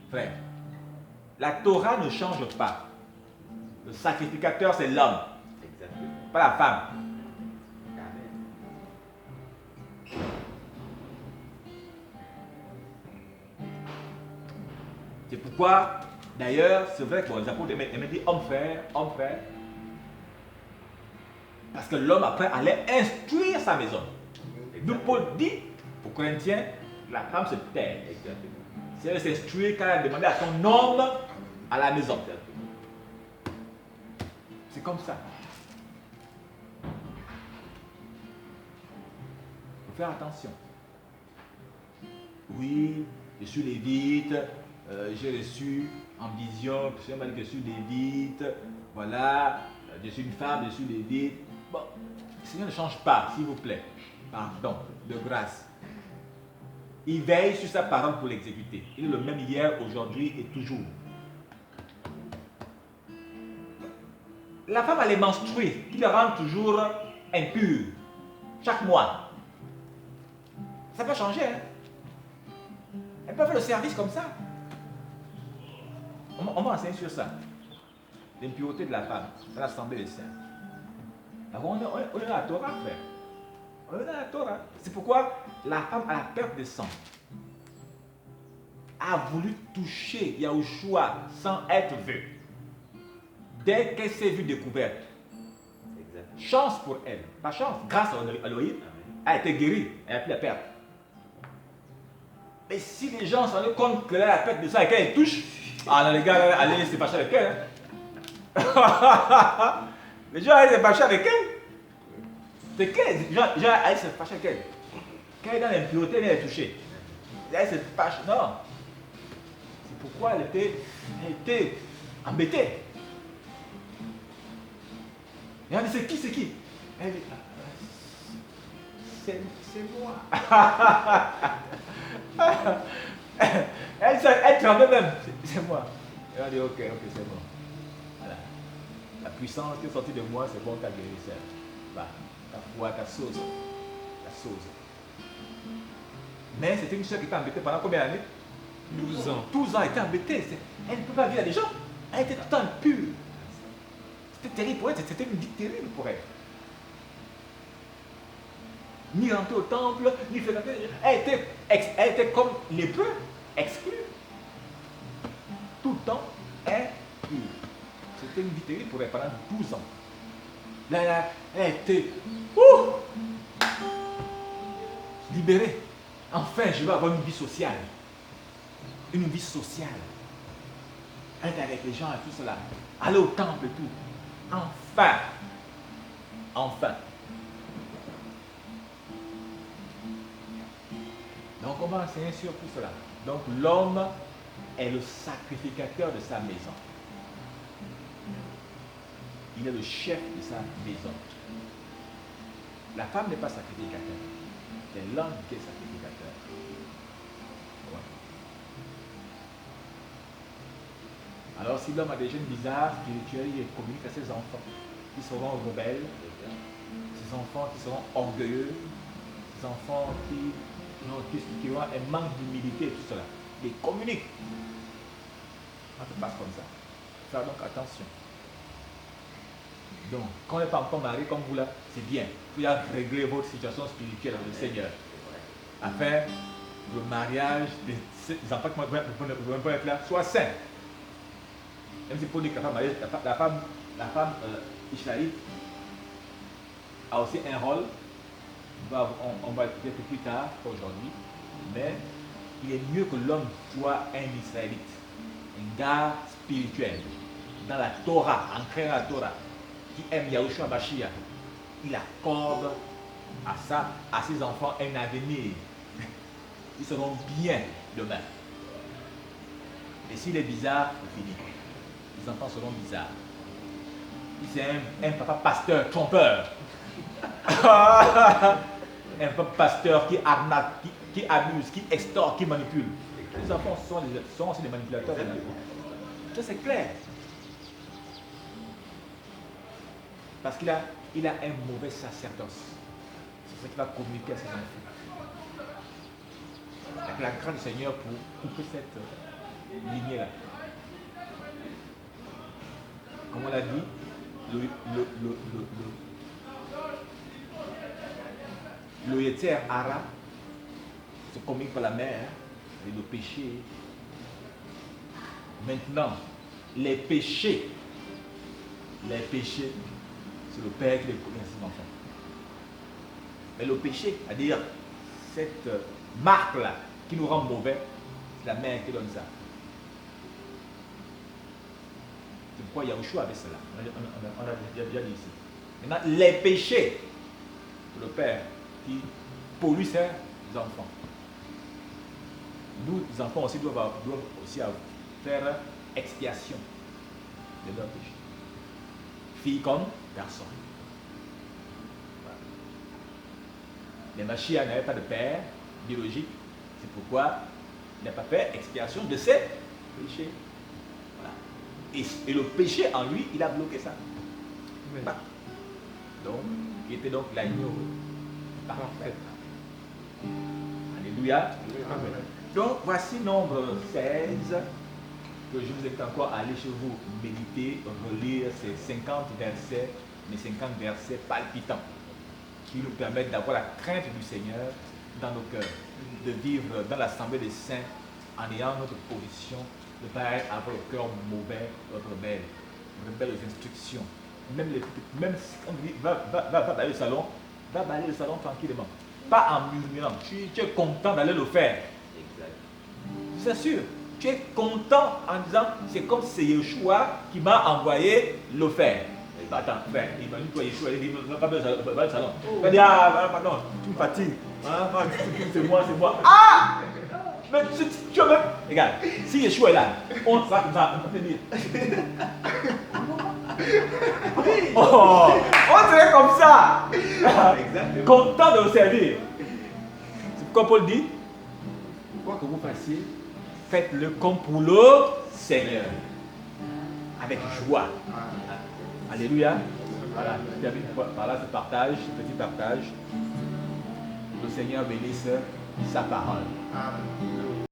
Frère, la Torah ne change pas. Le sacrificateur, c'est l'homme, pas la femme. C'est pourquoi, d'ailleurs, c'est vrai que les apôtres aimaient dire homme frère, homme frère. Parce que l'homme après allait instruire sa maison. Nous, Paul dit aux Corinthiens, la femme se tait. Si elle s'instruit quand elle a demandé à son homme à la maison. C'est comme ça. Il faut faire attention. Oui, je suis lévite, j'ai reçu en vision, je m'a dit que je suis lévite, voilà, je suis une femme, je suis lévite. Bon, le Seigneur ne change pas, s'il vous plaît. Pardon, de grâce. Il veille sur sa parole pour l'exécuter. Il est le même hier, aujourd'hui et toujours. La femme, elle est menstruée, qui la rend toujours impure, chaque mois. Ça peut changer, hein. Elle peut faire le service comme ça. On va enseigner sur ça. L'impureté de la femme dans l'assemblée des saints. Alors on est dans la Torah, frère. On est dans la Torah. C'est pourquoi la femme à la perte de sang a voulu toucher Yahushua sans être vue. Dès qu'elle s'est vue découverte. Chance pour elle. Pas chance. Grâce à Elohim, elle a été guérie. Elle a pu la perdre. Mais si les gens s'en rendent compte qu'elle a la perte de sang et qu'elle touche, ah non, les gars, allez se fâcher avec elle. Hein. Les gens allaient se fâcher avec elle. C'est qu'elle, les gens allaient se fâcher avec elle. Quand elle est dans l'impureté, elle est touchée. Elle se fâche. Non. C'est pourquoi elle était embêtée. Et elle dit, c'est qui? Elle dit, c'est moi. Elle tremblait même. C'est moi. Elle a dit, ok, c'est bon. Voilà. La puissance qui est sortie de moi, c'est bon, ta guérisseur. Bah, ta foi, ta sauce. La sauce. Mais c'était une soeur qui était embêtée pendant combien d'années? 12 ans. 12 ans, elle était embêtée. Elle ne peut pas vivre avec des gens. Elle était tout le temps pure. C'était terrible pour elle, c'était une vie terrible pour elle. Ni rentrer au temple, ni fréquenter. Elle était comme lépreux, exclue. Tout le temps, impure. C'était une vie terrible pour elle pendant 12 ans. Là, elle était libérée. Enfin, je vais avoir une vie sociale. Une vie sociale. Elle était avec les gens et tout cela. Aller au temple et tout. Enfin. Donc on va enseigner sur tout cela. Donc l'homme est le sacrificateur de sa maison. Il est le chef de sa maison. La femme n'est pas sacrificateur. C'est l'homme qui est sacrificateur. Ouais. Alors si l'homme a des gènes bizarres, spirituels, il communique à ses enfants qui seront rebelles, ses enfants qui seront orgueilleux, ses enfants qui auront un manque d'humilité et tout cela. Il communique. Ça se passe comme ça. Faire donc attention. Donc, quand on n'est pas encore marié comme vous là, c'est bien. Il faut régler votre situation spirituelle avec le Seigneur. Afin que le mariage des enfants qui vont être là soit sain. Même si pour dire que la femme israélite a aussi un rôle. On va peut-être plus tard qu'aujourd'hui. Mais il est mieux que l'homme soit un israélite. Un gars spirituel. Dans la Torah, ancré dans la Torah. Qui aime Yahushua Mashiach, il accorde à ses enfants un avenir. Ils seront bien demain. Et s'il est bizarre, c'est fini. Les enfants seront bizarres. Si c'est un papa pasteur trompeur, un papa pasteur qui arnaque, qui abuse, qui extorque, qui manipule, les enfants sont aussi des manipulateurs. Ça c'est clair. Parce qu'il a un mauvais sacerdoce. C'est ça qui va communiquer à ses enfants. Avec la grâce du Seigneur pour couper cette lignée là. Comme on l'a dit, le Yetzer Hara se communique par la mer et le péché. Maintenant, les péchés, c'est le Père qui les connaît à ses enfants. Mais le péché, c'est-à-dire cette marque-là qui nous rend mauvais, c'est la mère qui donne ça. C'est pourquoi Yahushua avait cela. On a déjà dit ici. Maintenant, les péchés, c'est le Père qui pollue ses enfants. Nous, les enfants aussi doivent aussi faire expiation de leurs péchés. Filles comme garçons. Les Mashiach n'avaient pas de père biologique, c'est pourquoi il n'a pas fait expiation de ses péchés. Voilà. Et le péché en lui, il a bloqué ça. Oui. Donc, il était donc l'agneau parfait. Alléluia. Amen. Donc, voici nombre 16, que je vous invite encore à aller chez vous méditer, relire ces 50 versets, mais 50 versets palpitants, qui nous permettent d'avoir la crainte du Seigneur dans nos cœurs, de vivre dans l'assemblée des saints en ayant notre position, de ne pas avoir le cœur mauvais, rebelle aux instructions. Même quand on dit va balayer le salon, va balayer le salon tranquillement, pas en murmurant. Tu es content d'aller le faire. C'est sûr, tu es content en disant c'est comme c'est Yeshua qui m'a envoyé le faire. Attends, imagine toi Yeshua, il dit va le salon. Il va dire pardon, tu me fatigues. C'est moi. Ah! Mais tu veux même. Regarde, si Yeshua est là, on va venir. Oh, on serait comme ça. Content de le servir. C'est pourquoi Paul dit quoi que vous fassiez, faites-le comme pour le Seigneur, avec joie. Alléluia. Voilà, je termine par là ce partage, ce petit partage. Le Seigneur bénisse sa parole. Amen.